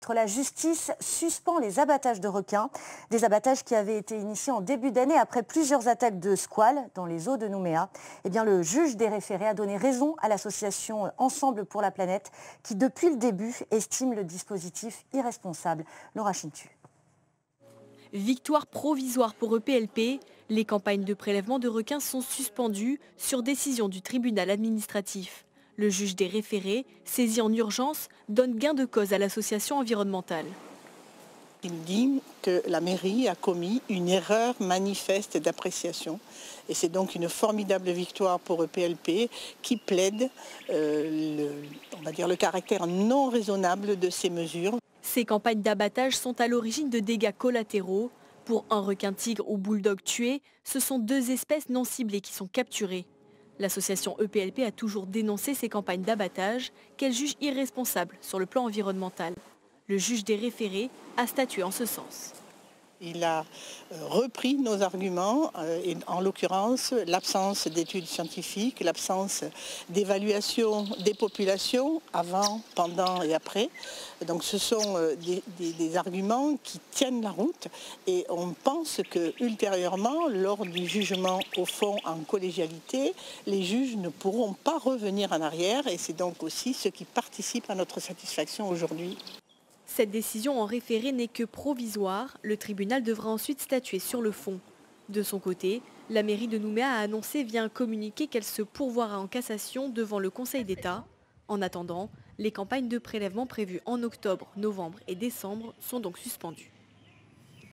titre, la justice suspend les abattages de requins. Des abattages qui avaient été initiés en début d'année après plusieurs attaques de squales dans les eaux de Nouméa. Eh bien, le juge des référés a donné raison à l'association Ensemble pour la planète qui, depuis le début, estime le dispositif irresponsable. Laura Chintu. Victoire provisoire pour EPLP. Les campagnes de prélèvement de requins sont suspendues sur décision du tribunal administratif. Le juge des référés, saisi en urgence, donne gain de cause à l'association environnementale. Il dit que la mairie a commis une erreur manifeste d'appréciation. Et c'est donc une formidable victoire pour EPLP qui plaide le caractère non raisonnable de ces mesures. Ces campagnes d'abattage sont à l'origine de dégâts collatéraux. Pour un requin-tigre ou bulldog tué, ce sont 2 espèces non ciblées qui sont capturées. L'association EPLP a toujours dénoncé ces campagnes d'abattage qu'elle juge irresponsables sur le plan environnemental. Le juge des référés a statué en ce sens. Il a repris nos arguments, et en l'occurrence l'absence d'études scientifiques, l'absence d'évaluation des populations avant, pendant et après. Donc ce sont des arguments qui tiennent la route et on pense que ultérieurement, lors du jugement au fond en collégialité, les juges ne pourront pas revenir en arrière et c'est donc aussi ce qui participe à notre satisfaction aujourd'hui. Cette décision en référé n'est que provisoire. Le tribunal devra ensuite statuer sur le fond. De son côté, la mairie de Nouméa a annoncé via un communiqué qu'elle se pourvoira en cassation devant le Conseil d'État. En attendant, les campagnes de prélèvement prévues en octobre, novembre et décembre sont donc suspendues.